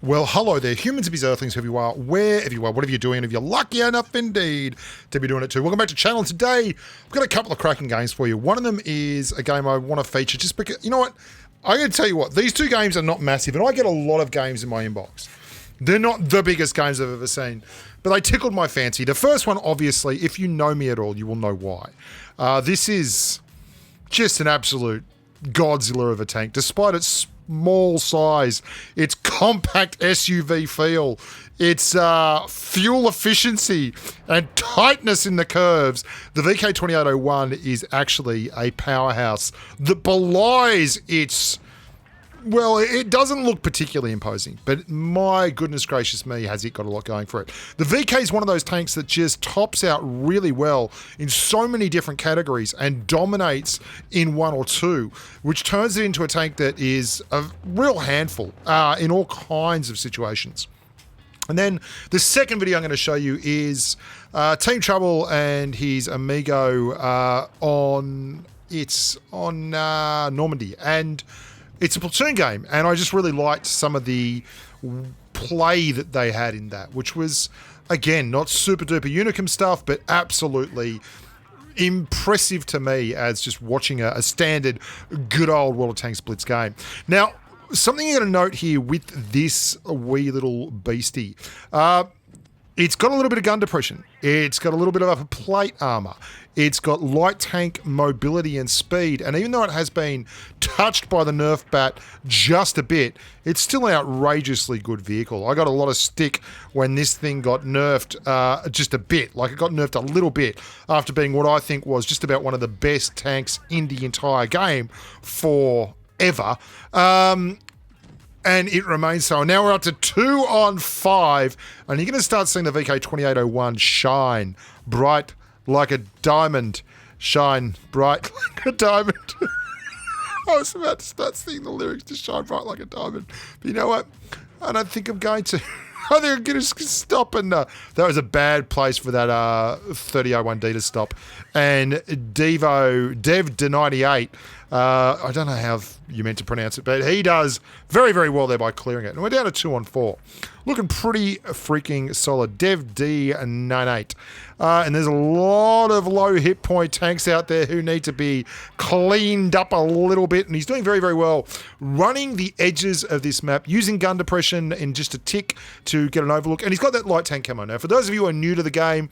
Well, hello there, humans, bees, earthlings, whoever you are, wherever you are, whatever you're doing, and if you're lucky enough indeed to be doing it too. Welcome back to the channel. Today, I've got a couple of cracking games for you. One of them is a game I want to feature just because, you know what, I'm going to tell you what, these two games are not massive, and I get a lot of games in my inbox. They're not the biggest games I've ever seen, but they tickled my fancy. The first one, obviously, if you know me at all, you will know why. This is just an absolute Godzilla of a tank, despite its small size, its compact SUV feel, its fuel efficiency and tightness in the curves. The VK2801 is actually a powerhouse that belies its... Well, it doesn't look particularly imposing, but my goodness gracious me, has it got a lot going for it. The VK is one of those tanks that just tops out really well in so many different categories and dominates in one or two, which turns it into a tank that is a real handful in all kinds of situations. And then the second video I'm going to show you is Team Trouble and his Amigo on Normandy. And it's a platoon game, and I just really liked some of the play that they had in that, which was, again, not super duper Unicum stuff, but absolutely impressive to me as just watching a standard good old World of Tanks Blitz game. Now, something you're going to note here with this wee little beastie, it's got a little bit of gun depression. It's got a little bit of upper plate armor. It's got light tank mobility and speed. And even though it has been touched by the Nerf bat just a bit, it's still an outrageously good vehicle. I got a lot of stick when this thing got nerfed just a bit. Like, it got nerfed a little bit after being what I think was just about one of the best tanks in the entire game forever. And it remains so. And now we're up to 2 on 5. And you're going to start seeing the VK2801 shine bright like a diamond. Shine bright like a diamond. I was about to start singing the lyrics to Shine Bright Like a Diamond. But you know what? I don't think I'm going to. I think I'm going to stop. And that was a bad place for that 3001D to stop. And Dev98, I don't know how you meant to pronounce it, but he does very, very well there by clearing it. And we're down to 2 on 4. Looking pretty freaking solid. Dev D98. And there's a lot of low hit point tanks out there who need to be cleaned up a little bit. And he's doing very, very well running the edges of this map, using gun depression in just a tick to get an overlook. And he's got that light tank camo. Now, for those of you who are new to the game,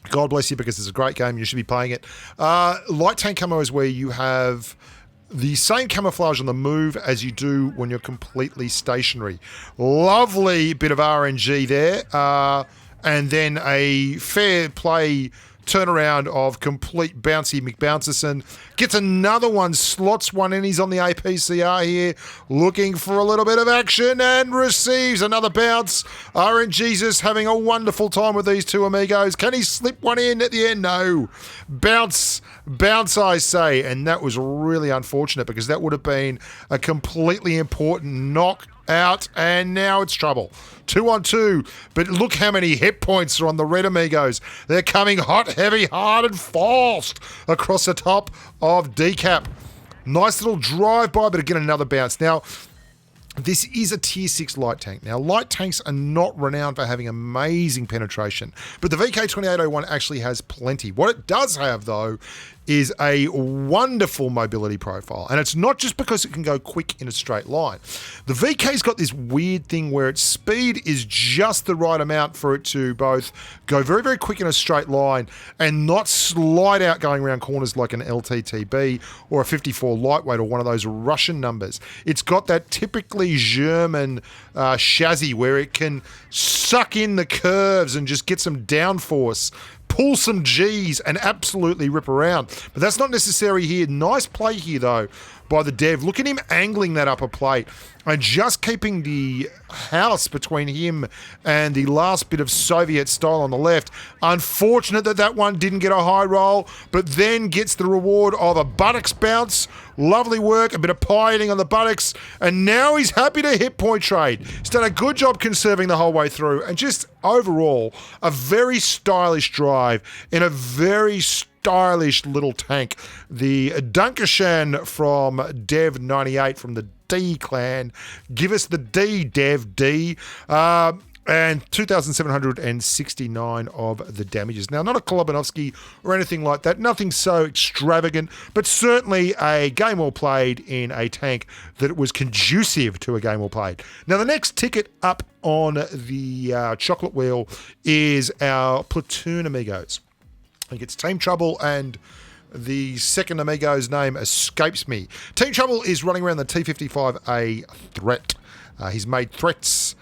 God bless you, because it's a great game. You should be playing it. Light tank camo is where you have the same camouflage on the move as you do when you're completely stationary. Lovely bit of RNG there. And then a fair play turnaround of complete bouncy McBouncerson. Gets another one, slots one in. He's on the APCR here, looking for a little bit of action, and receives another bounce. RNGesus having a wonderful time with these two amigos. Can he slip one in at the end? No. Bounce, I say. And that was really unfortunate, because that would have been a completely important knock out, and now it's trouble. 2 on 2, but look how many hit points are on the red amigos. They're coming hot, heavy, hard, and fast across the top of Decap. Nice little drive-by, but again, another bounce. Now, this is a tier 6 light tank. Now, light tanks are not renowned for having amazing penetration, but the VK2801 actually has plenty. What it does have, though, is a wonderful mobility profile. And it's not just because it can go quick in a straight line. The VK's got this weird thing where its speed is just the right amount for it to both go very, very quick in a straight line and not slide out going around corners like an LTTB or a 54 lightweight or one of those Russian numbers. It's got that typically German chassis where it can suck in the curves and just get some downforce, pull some G's, and absolutely rip around. But that's not necessary here. Nice play here, though, by the Dev. Look at him angling that upper plate and just keeping the house between him and the last bit of Soviet style on the left. Unfortunate that that one didn't get a high roll, but then gets the reward of a buttocks bounce. Lovely work, a bit of pie eating on the buttocks, and now he's happy to hit point trade. He's done a good job conserving the whole way through, and just overall, a very stylish drive in a very stylish little tank. The Dankeschön from Dev98 from the D clan. Give us the D, Dev D. And 2,769 of the damages. Now, not a Kolobanovsky or anything like that. Nothing so extravagant, but certainly a game well played in a tank that was conducive to a game well played. Now, the next ticket up on the chocolate wheel is our platoon amigos. I think it's Team Trouble, and the second amigo's name escapes me. Team Trouble is running around the T-55A threat. He's made threats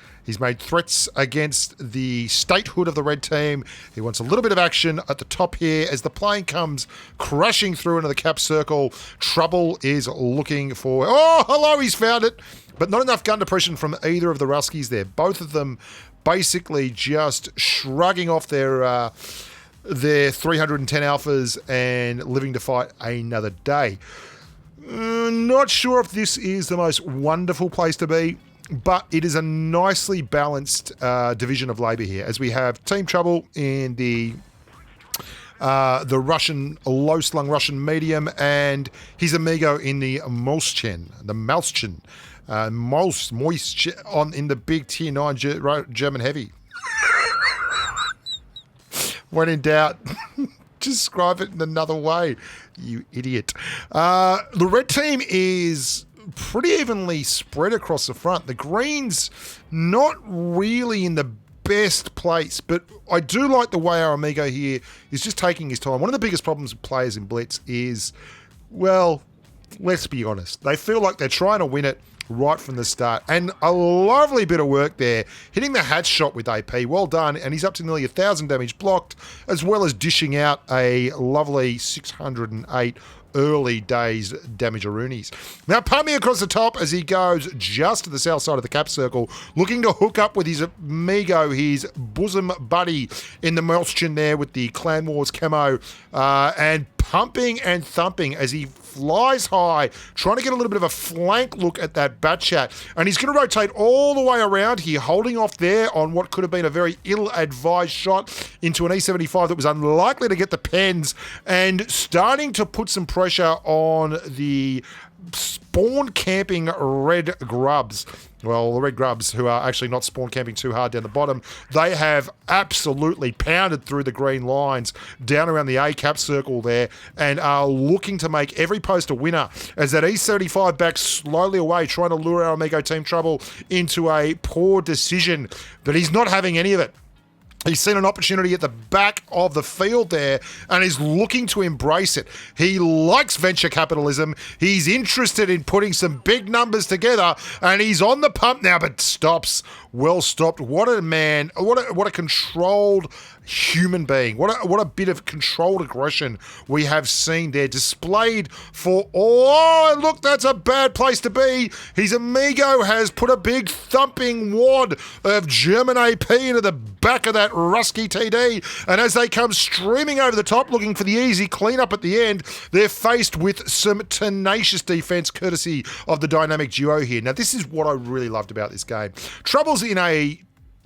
against the statehood of the red team. He wants a little bit of action at the top here as the plane comes crashing through into the cap circle. Trouble is looking for... Oh, hello, he's found it. But not enough gun depression from either of the Ruskies there. Both of them basically just shrugging off their 310 alphas and living to fight another day. Not sure if this is the most wonderful place to be, but it is a nicely balanced division of labour here, as we have Team Trouble in the Russian low-slung Russian medium, and his amigo in the Molschen, in the big Tier 9 German heavy. When in doubt, describe it in another way, you idiot. The red team is pretty evenly spread across the front. The greens not really in the best place, but I do like the way our amigo here is just taking his time. One of the biggest problems with players in Blitz is, well, let's be honest, they feel like they're trying to win it right from the start. And a lovely bit of work there, hitting the hatch shot with AP. Well done. And he's up to nearly 1,000 damage blocked, as well as dishing out a lovely 608 early days damageroonies. Now, pumping across the top as he goes just to the south side of the cap circle, looking to hook up with his amigo, his bosom buddy in the Molschen there with the Clan Wars camo, and pumping and thumping as he flies high, trying to get a little bit of a flank look at that bat chat. And he's going to rotate all the way around here, holding off there on what could have been a very ill-advised shot into an E75 that was unlikely to get the pens, and starting to put some pressure on the spawn camping red grubs. Well, the red grubs, who are actually not spawn camping too hard down the bottom, they have absolutely pounded through the green lines down around the A cap circle there and are looking to make every post a winner as that E75 backs slowly away, trying to lure our amigo Team Trouble into a poor decision, but he's not having any of it. He's seen an opportunity at the back of the field there and is looking to embrace it. He likes venture capitalism. He's interested in putting some big numbers together, and he's on the pump now, but stops. Well stopped. What a man. What a controlled human being. What a bit of controlled aggression we have seen there displayed for all. Oh, look, that's a bad place to be. His amigo has put a big thumping wad of German AP into the back of that Rusky TD, and as they come streaming over the top looking for the easy cleanup at the end, they're faced with some tenacious defense courtesy of the dynamic duo here. Now, this is what I really loved about this game. Trouble's in a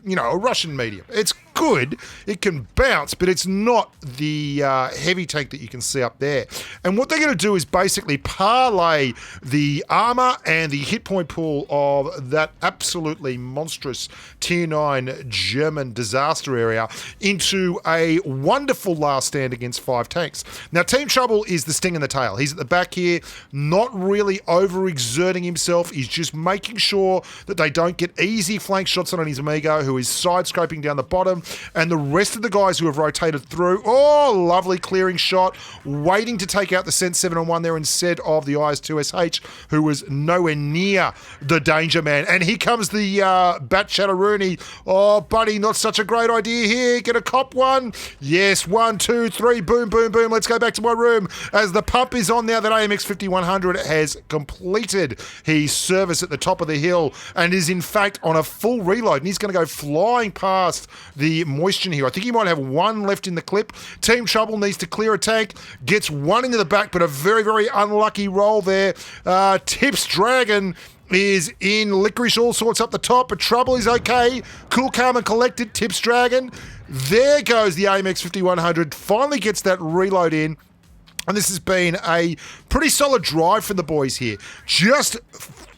Russian medium. It's good, it can bounce, but it's not the heavy tank that you can see up there. And what they're going to do is basically parlay the armor and the hit point pool of that absolutely monstrous Tier 9 German disaster area into a wonderful last stand against 5 tanks. Now, Team Trouble is the sting in the tail. He's at the back here, not really overexerting himself. He's just making sure that they don't get easy flank shots on his amigo, who is side-scraping down the bottom, and the rest of the guys who have rotated through. Oh, lovely clearing shot, waiting to take out the Sent 7-on-1 there instead of the IS-2SH, who was nowhere near the danger man. And here comes the Bat Chatteroony. Oh, buddy, not such a great idea here. Get a cop one. Yes, 1, 2, 3, boom, boom, boom. Let's go back to my room. As the pump is on now, that AMX 5100 has completed his service at the top of the hill and is in fact on a full reload, and he's going to go flying past the Moisture here. I think he might have one left in the clip. Team Trouble needs to clear a tank, gets one into the back, but a very, very unlucky roll there. Tips Dragon is in licorice all sorts up the top, but Trouble is okay. Cool, calm, and collected. Tips Dragon. There goes the AMX 5100. Finally gets that reload in. And this has been a pretty solid drive from the boys here. Just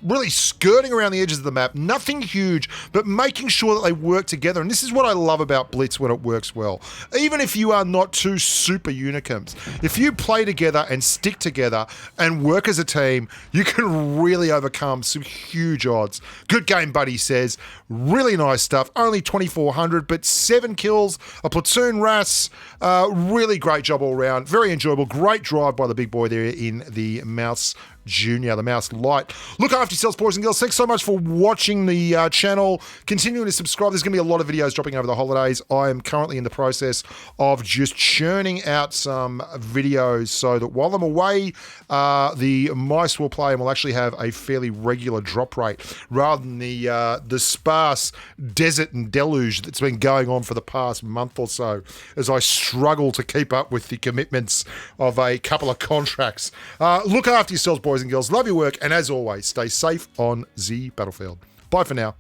really skirting around the edges of the map. Nothing huge, but making sure that they work together. And this is what I love about Blitz when it works well. Even if you are not two super unicums, if you play together and stick together and work as a team, you can really overcome some huge odds. Good game, buddy says. Really nice stuff. Only 2,400, but 7 kills, a platoon RAS. Really great job all around. Very enjoyable. Great drive by the big boy there in the Mouse Junior, the Mouse Light. Look after yourselves, boys and girls. Thanks so much for watching the channel. Continuing to subscribe. There's going to be a lot of videos dropping over the holidays. I am currently in the process of just churning out some videos so that while I'm away, the mice will play and will actually have a fairly regular drop rate rather than the sparse desert and deluge that's been going on for the past month or so as I struggle to keep up with the commitments of a couple of contracts. Look after yourselves, boys and girls. Love your work, and as always, stay safe on the battlefield. Bye for now.